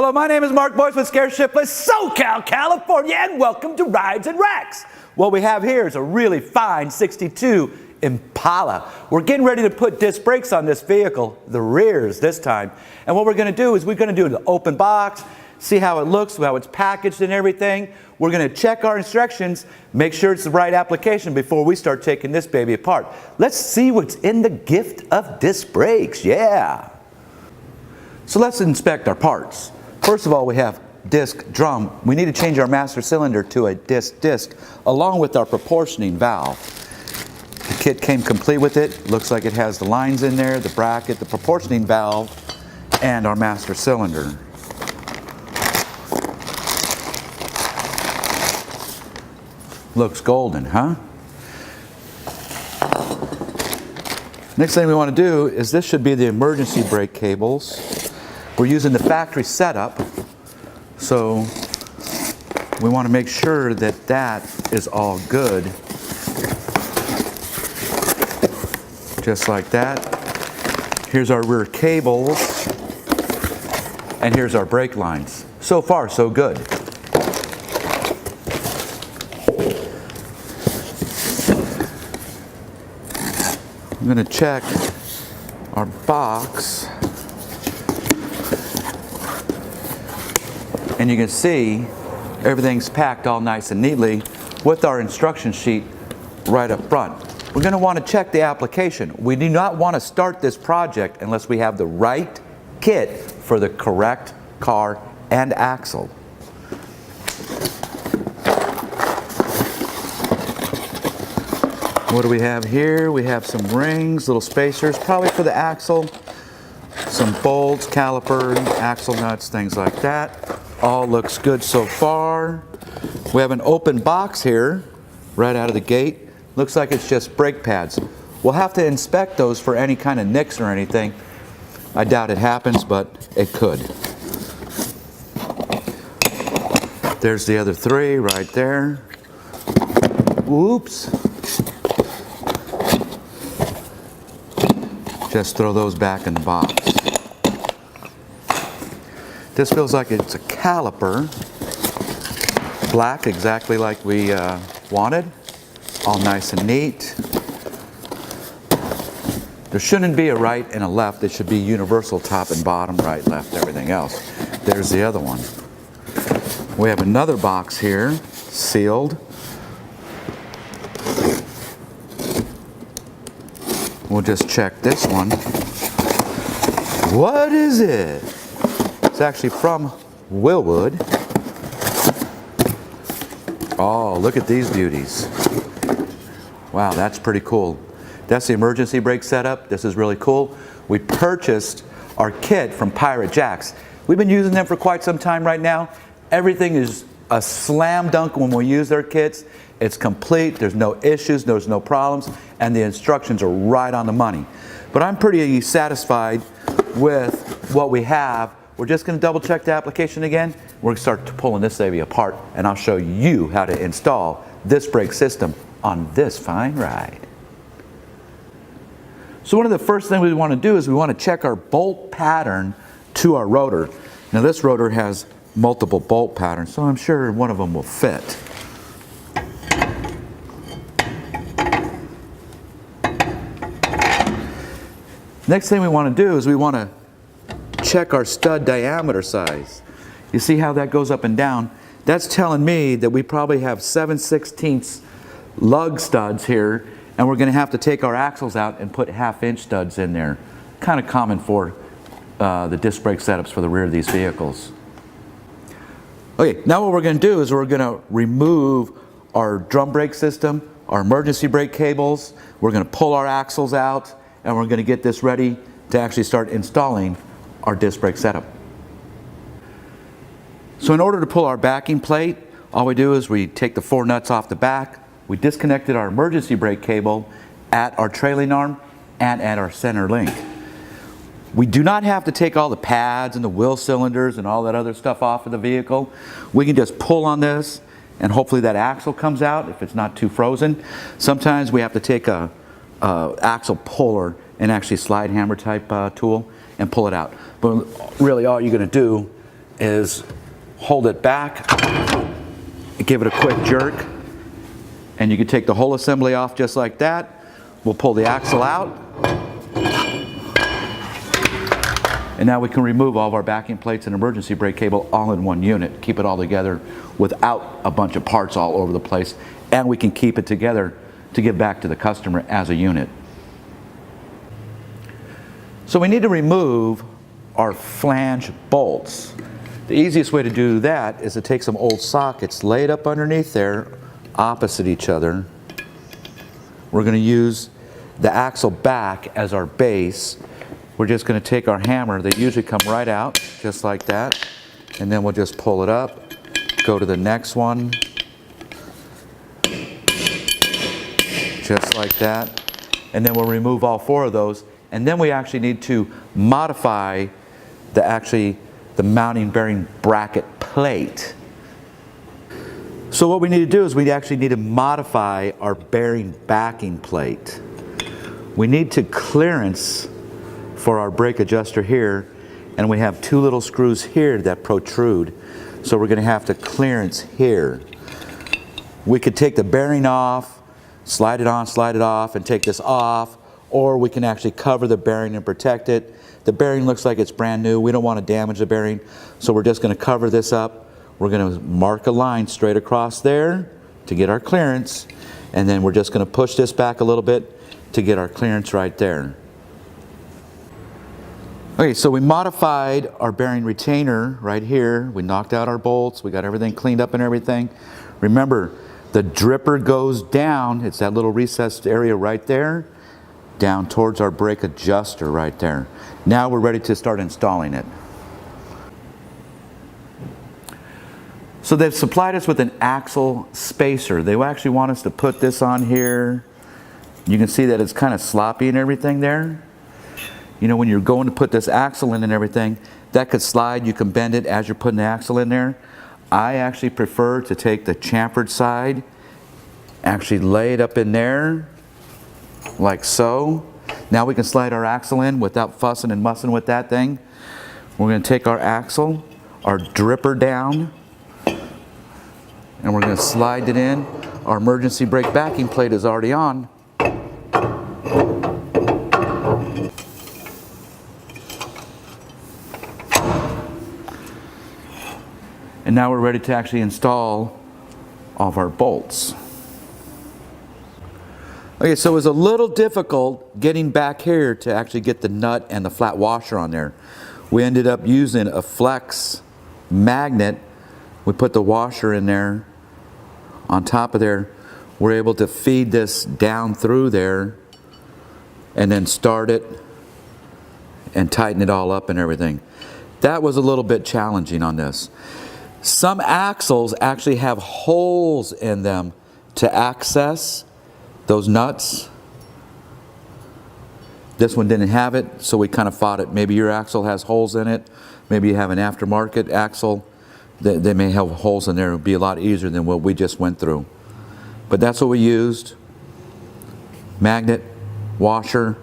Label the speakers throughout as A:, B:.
A: Hello, my name is Mark Boice with Scare Shipless, SoCal, California, and welcome to Rides and Wrecks. What we have here is a really fine 62 Impala. We're getting ready to put disc brakes on this vehicle, the rears this time. And what we're going to do is we're going to do an open box, see how it looks, how it's packaged and everything. We're going to check our instructions, make sure it's the right application before we start taking this baby apart. Let's see what's in the gift of disc brakes, yeah. So let's inspect our parts. First of all, we have disc drum. We need to change our master cylinder to a disc along with our proportioning valve. The kit came complete with it. Looks like it has the lines in there, the bracket, the proportioning valve, and our master cylinder. Looks golden, huh? Next thing we want to do is this should be the emergency brake cables. We're using the factory setup, so we want to make sure that that is all good. Just like that. Here's our rear cables, and here's our brake lines. So far, so good. I'm going to check our box. And you can see everything's packed all nice and neatly with our instruction sheet right up front. We're going to want to check the application. We do not want to start this project unless we have the right kit for the correct car and axle. What do we have here? We have some rings, little spacers, probably for the axle, some bolts, caliper, axle nuts, things like that. All looks good so far. We have an open box here right out of the gate. Looks like it's just brake pads. We'll have to inspect those for any kind of nicks or anything. I doubt it happens, but it could. There's the other three right there. Oops. Just throw those back in the box. This feels like it's a caliper. Black, exactly like we wanted. All nice and neat. There shouldn't be a right and a left. It should be universal top and bottom, right, left, everything else. There's the other one. We have another box here, sealed. We'll just check this one. What is it? It's actually from Wilwood. Oh, look at these beauties. Wow, that's pretty cool. That's the emergency brake setup. This is really cool. We purchased our kit from Pirate Jacks. We've been using them for quite some time right now. Everything is a slam dunk when we use their kits. It's complete, there's no issues, there's no problems, and the instructions are right on the money. But I'm pretty satisfied with what we have. We're just going to double check the application again. We're going to start pulling this baby apart, and I'll show you how to install this brake system on this fine ride. So one of the first things we want to do is we want to check our bolt pattern to our rotor. Now this rotor has multiple bolt patterns, so I'm sure one of them will fit. Next thing we want to do is we want to check our stud diameter size. You see how that goes up and down? That's telling me that we probably have 7/16 lug studs here, and we're going to have to take our axles out and put 1/2-inch studs in there. Kind of common for the disc brake setups for the rear of these vehicles. Okay, now what we're going to do is we're going to remove our drum brake system, our emergency brake cables. We're going to pull our axles out, and we're going to get this ready to actually start installing our disc brake setup. So in order to pull our backing plate, all we do is we take the 4 nuts off the back. We disconnected our emergency brake cable at our trailing arm and at our center link. We do not have to take all the pads and the wheel cylinders and all that other stuff off of the vehicle. We can just pull on this and hopefully that axle comes out if it's not too frozen. Sometimes we have to take a axle puller and actually slide hammer type tool and pull it out. But really all you're going to do is hold it back, give it a quick jerk, and you can take the whole assembly off just like that. We'll pull the axle out, and now we can remove all of our backing plates and emergency brake cable all in one unit. Keep it all together without a bunch of parts all over the place, and we can keep it together to give back to the customer as a unit. So we need to remove our flange bolts. The easiest way to do that is to take some old sockets laid up underneath there, opposite each other. We're going to use the axle back as our base. We're just going to take our hammer. They usually come right out, just like that. And then we'll just pull it up, go to the next one, just like that. And then we'll remove all 4 of those. And then we actually need to modify the mounting bearing bracket plate. So what we need to do is we actually need to modify our bearing backing plate. We need to clearance for our brake adjuster here, and we have 2 little screws here that protrude. So we're going to have to clearance here. We could take the bearing off, slide it on, slide it off, and take this off, or we can actually cover the bearing and protect it. The bearing looks like it's brand new. We don't want to damage the bearing, so we're just going to cover this up. We're going to mark a line straight across there to get our clearance, and then we're just going to push this back a little bit to get our clearance right there. Okay, so we modified our bearing retainer right here. We knocked out our bolts. We got everything cleaned up and everything. Remember, the dripper goes down. It's that little recessed area right there, down towards our brake adjuster right there. Now we're ready to start installing it. So they've supplied us with an axle spacer. They actually want us to put this on here. You can see that it's kind of sloppy and everything there. You know, when you're going to put this axle in and everything, that could slide. You can bend it as you're putting the axle in there. I actually prefer to take the chamfered side, actually lay it up in there, like so. Now we can slide our axle in without fussing and mussing with that thing. We're going to take our axle, our dripper down, and we're going to slide it in. Our emergency brake backing plate is already on. And now we're ready to actually install all of our bolts. Okay, so it was a little difficult getting back here to actually get the nut and the flat washer on there. We ended up using a flex magnet. We put the washer in there on top of there. We're able to feed this down through there and then start it and tighten it all up and everything. That was a little bit challenging on this. Some axles actually have holes in them to access those nuts. This one didn't have it, so we kind of fought it. Maybe your axle has holes in it. Maybe you have an aftermarket axle. They may have holes in there. It would be a lot easier than what we just went through. But that's what we used. Magnet, washer,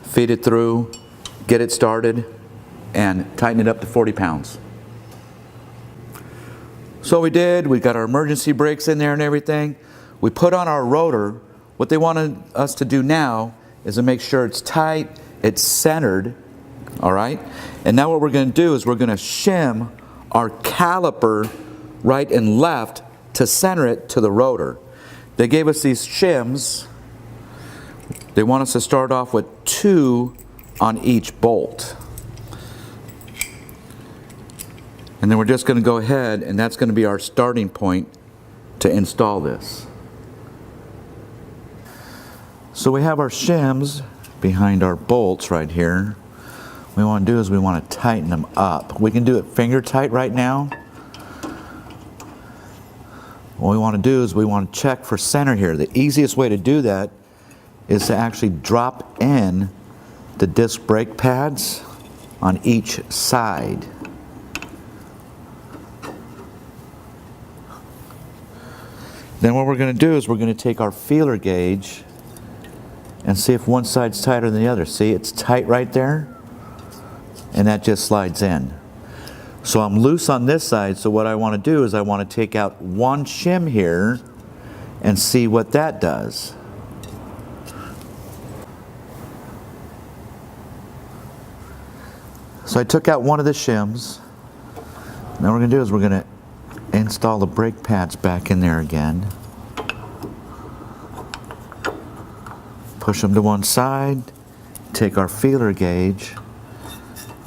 A: feed it through, get it started, and tighten it up to 40 pounds. So we did. We got our emergency brakes in there and everything. We put on our rotor. What they wanted us to do now is to make sure it's tight, it's centered, all right? And now what we're going to do is we're going to shim our caliper right and left to center it to the rotor. They gave us these shims. They want us to start off with 2 on each bolt. And then we're just going to go ahead, and that's going to be our starting point to install this. So we have our shims behind our bolts right here. What we want to do is we want to tighten them up. We can do it finger tight right now. What we want to do is we want to check for center here. The easiest way to do that is to actually drop in the disc brake pads on each side. Then what we're going to do is we're going to take our feeler gauge and see if one side's tighter than the other. See, it's tight right there, and that just slides in. So I'm loose on this side, so what I want to do is I want to take out one shim here and see what that does. So I took out one of the shims. Now what we're going to do is we're going to install the brake pads back in there again. Push them to one side, take our feeler gauge.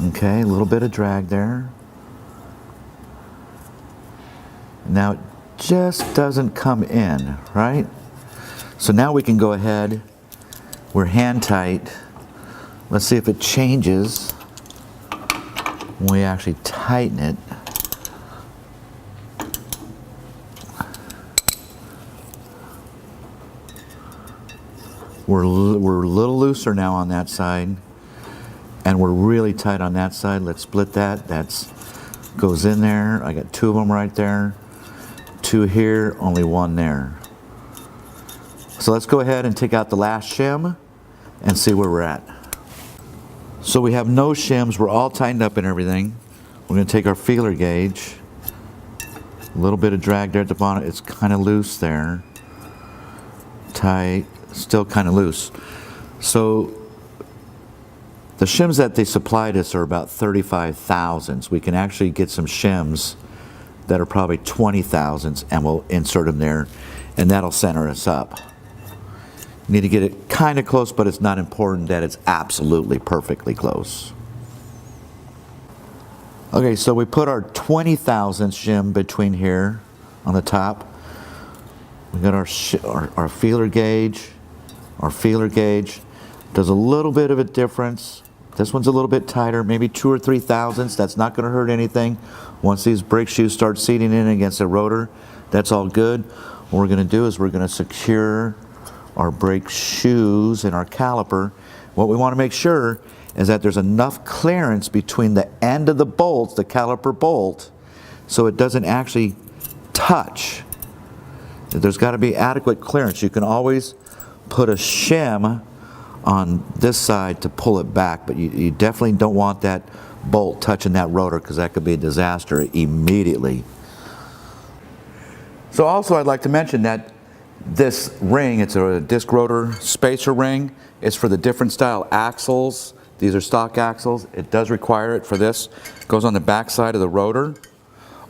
A: Okay, a little bit of drag there. Now it just doesn't come in, right? So now we can go ahead, we're hand tight. Let's see if it changes when we actually tighten it. We're a little looser now on that side, and we're really tight on that side. Let's split that. That's goes in there. I got two of them right there. Two here, only one there. So let's go ahead and take out the last shim and see where we're at. So we have no shims. We're all tightened up and everything. We're going to take our feeler gauge. A little bit of drag there at the bottom. It's kind of loose there. Tight. Still kind of loose. So the shims that they supplied us are about 35 thousandths. We can actually get some shims that are probably 20 thousandths, and we'll insert them there, and that'll center us up. You need to get it kind of close, but it's not important that it's absolutely perfectly close. Okay, so we put our 20 thousandths shim between here on the top. We got our feeler gauge. Our feeler gauge does a little bit of a difference. This one's a little bit tighter, maybe 2 or 3 thousandths. That's not going to hurt anything. Once these brake shoes start seating in against the rotor, that's all good. What we're going to do is we're going to secure our brake shoes and our caliper. What we want to make sure is that there's enough clearance between the end of the bolts, the caliper bolt, so it doesn't actually touch. There's got to be adequate clearance. You can always put a shim on this side to pull it back, but you definitely don't want that bolt touching that rotor, because that could be a disaster immediately. So also I'd like to mention that this ring, it's a disc rotor spacer ring. It's for the different style axles. These are stock axles. It does require it for this. It goes on the back side of the rotor.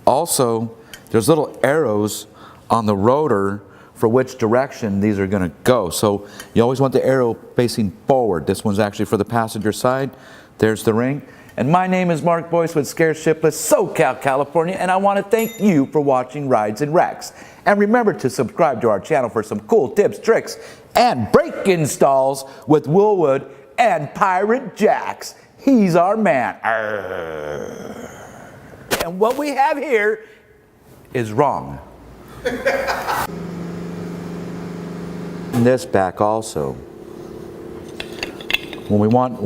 A: Also, there's little arrows on the rotor for which direction these are going to go. So you always want the arrow facing forward. This one's actually for the passenger side. There's the ring. And my name is Mark Boice with Scared Shipless, SoCal, California, and I want to thank you for watching Rides and Wrecks. And remember to subscribe to our channel for some cool tips, tricks, and brake installs with Wilwood and Pirate Jacks. He's our man. Arrgh. And what we have here is wrong. This back also. When we want,